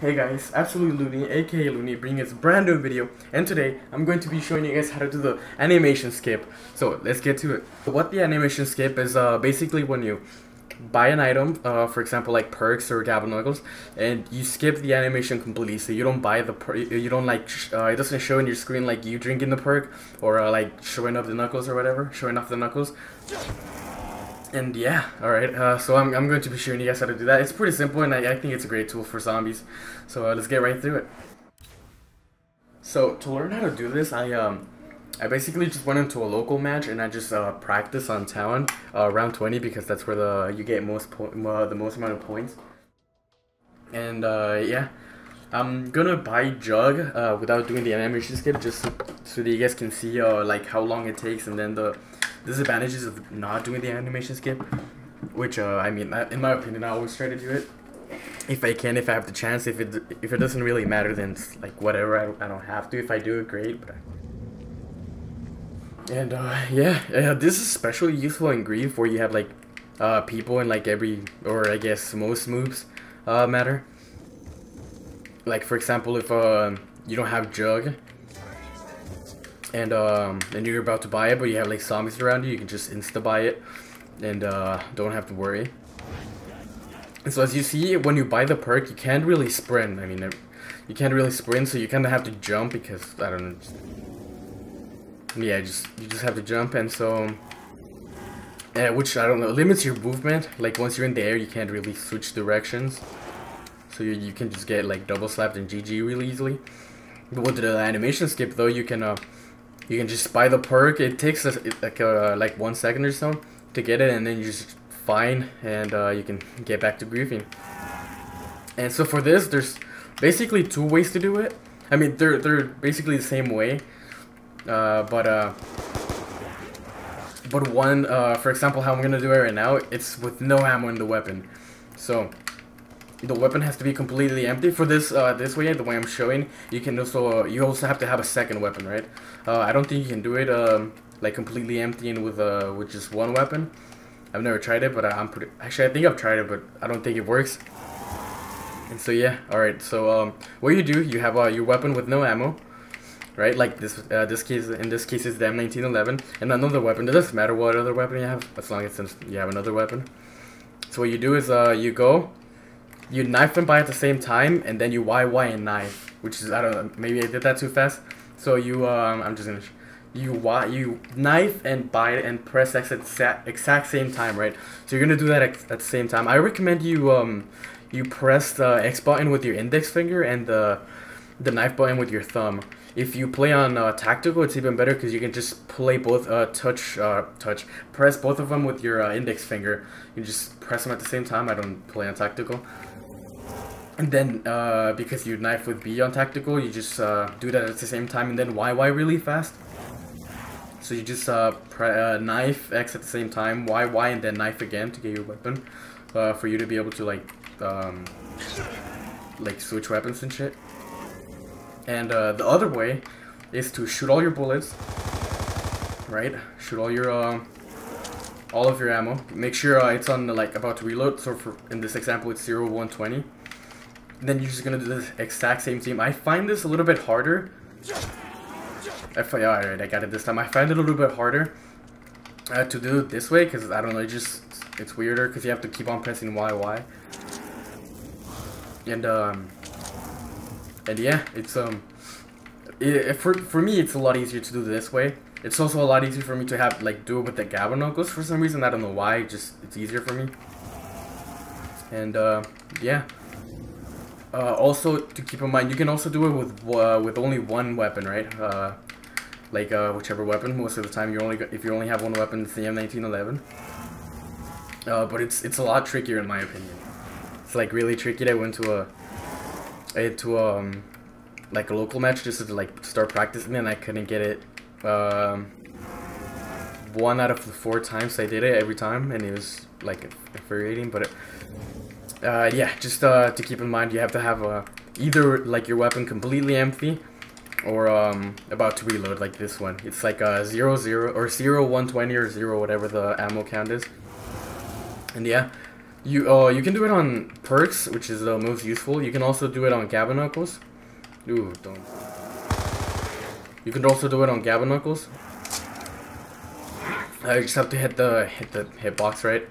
Hey guys, AbsolutelyLooney, aka Looney, bringing us a brand new video, and today I'm going to be showing you guys how to do the animation skip. So let's get to it. What the animation skip is basically when you buy an item, for example like perks or Gabba Knuckles, and you skip the animation completely. So you don't buy the you don't like it doesn't show in your screen like you drinking the perk or like showing up the knuckles or whatever, showing off the knuckles. And yeah, alright, so I'm going to be showing you guys how to do that. It's pretty simple, and I think it's a great tool for zombies. So let's get right through it. So to learn how to do this, I basically just went into a local match and I just practiced on town round 20 because that's where you get the most amount of points. And yeah, I'm gonna buy Jug without doing the animation skip, just so that you guys can see like how long it takes, and then the disadvantages of not doing the animation skip, which I mean, in my opinion, I always try to do it if I can, if I have the chance. If it doesn't really matter, then it's like whatever. I don't have to. If I do it, great. But and yeah, this is especially useful in Grief, where you have like people in like every, or I guess most moves matter. Like for example, if you don't have Jug, and you're about to buy it, but you have like zombies around you, you can just insta buy it and don't have to worry. And so as you see, when you buy the perk, you can't really sprint. I mean, you can't really sprint, so you kind of have to jump because I don't know. Yeah, you just have to jump, and so which I don't know, limits your movement. Like once you're in the air, you can't really switch directions, so you can just get like double slapped and GG really easily. But with the animation skip though, you can just buy the perk. It takes like 1 second or so to get it, and then you're just fine, and you can get back to griefing. And so for this, there's basically 2 ways to do it. I mean, they're basically the same way, but one, for example, how I'm gonna do it right now, it's with no ammo in the weapon. So the weapon has to be completely empty. For this this way, the way I'm showing, you can also you have to have a second weapon, right? I don't think you can do it like completely empty and with just one weapon. I've never tried it, but actually I think I've tried it, but I don't think it works. And so yeah, all right. So what you do, you have your weapon with no ammo, right? Like in this case it's the M1911, and another weapon. It doesn't matter what other weapon you have, as long as you have another weapon. So what you do is you knife and buy at the same time, and then you YY and knife, which is, I don't know, maybe I did that too fast. So you I'm just gonna you knife and buy and press X at the exact same time, right? So you're gonna do that at the same time. I recommend you you press the X button with your index finger and the knife button with your thumb. If you play on tactical, it's even better because you can just play both press both of them with your index finger. You just press them at the same time. I don't play on tactical. And then because you knife with B on tactical, you just do that at the same time, and then YY really fast. So you just knife X at the same time, YY, and then knife again to get your weapon, for you to be able to like switch weapons and shit. And the other way is to shoot all your bullets, right? Shoot all of your ammo. Make sure it's on like about to reload. So in this example, it's 0-120. Then you're just gonna do the exact same thing. I find this a little bit harder. Alright, I got it this time. I find it a little bit harder to do it this way because I don't know, it's weirder because you have to keep on pressing YY. And yeah, it's for me it's a lot easier to do this way. It's also a lot easier for me to have do it with the Gabba Knuckles for some reason. I don't know why. It's easier for me. And yeah. Also to keep in mind, you can also do it with only one weapon, right? Whichever weapon. Most of the time, if you only have one weapon, it's the M1911. But it's a lot trickier in my opinion. It's like really tricky. I went to a local match just to start practicing, and I couldn't get it 1 out of the 4 times I did it every time, and it was infuriating. But yeah, just to keep in mind, you have to have either your weapon completely empty or about to reload, like this one. It's like 0-0 or 0-120 or 0 whatever the ammo count is. And yeah, You can do it on perks, which is the most useful. You can also do it on Gabba Knuckles. Ooh, don't. You can also do it on Gabba Knuckles. You just have to hit the hitbox right,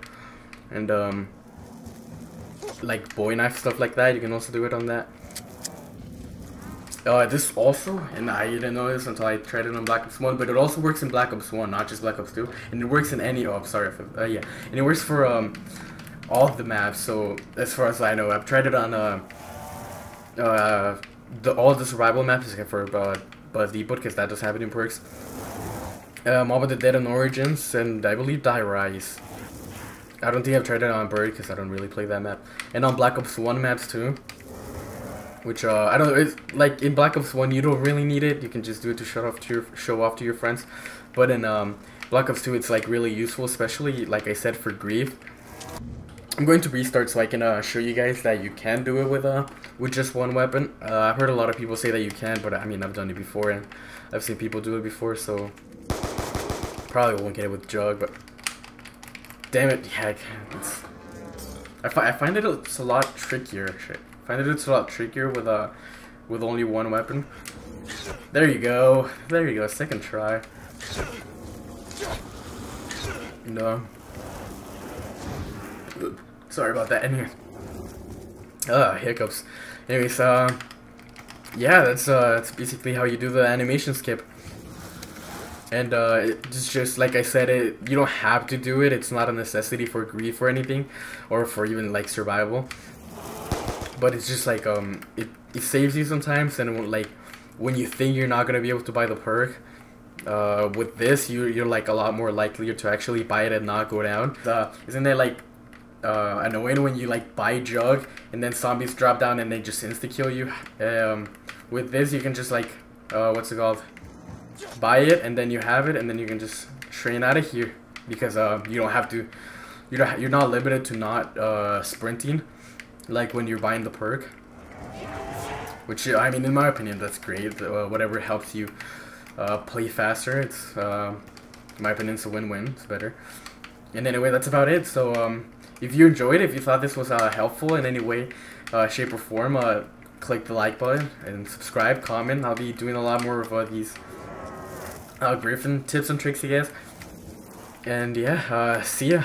and like boy knife stuff like that. You can also do it on that. This also, and I didn't know this until I tried it on Black Ops 1, but it also works in Black Ops 1, not just Black Ops 2, and it works in any. Oh, sorry, yeah, and it works for all of the maps. So as far as I know, I've tried it on all the survival maps except for Bo3, because that does have it in perks. All of the Dead and Origins, and I believe Die Rise. I don't think I've tried it on Bird because I don't really play that map, and on Black Ops 1 maps too. Which I don't know. It's like in Black Ops 1, you don't really need it. You can just do it to show off to your friends. But in Black Ops 2, it's like really useful, especially like I said for Grief. I'm going to restart so I can show you guys that you can do it with just one weapon. I've heard a lot of people say that you can, but I mean I've done it before and I've seen people do it before, so probably won't get it with Jug. But damn it, yeah, I find it it's a lot trickier. Shit. I find it's a lot trickier with only one weapon. There you go. There you go. Second try. No. Sorry about that. Anyway. Hiccups. Anyways, yeah, that's basically how you do the animation skip. And it's just like I said, you don't have to do it. It's not a necessity for Grief or anything, or for even like survival. But it's just like it saves you sometimes, and like when you think you're not gonna be able to buy the perk, with this you're like a lot more likely to actually buy it and not go down. Isn't it like annoying when you like buy Jug and then zombies drop down and they just insta kill you? With this you can just like what's it called? Buy it and then you have it, and then you can just train out of here because you don't have to. You're not limited to not sprinting. Like when you're buying the perk, which I mean, in my opinion, that's great. Whatever helps you play faster, it's in my opinion, it's a win-win. It's better. And anyway, that's about it. So if you enjoyed it, if you thought this was helpful in any way, shape or form, click the like button and subscribe, comment. I'll be doing a lot more of these Griffin tips and tricks, I guess. And yeah, see ya.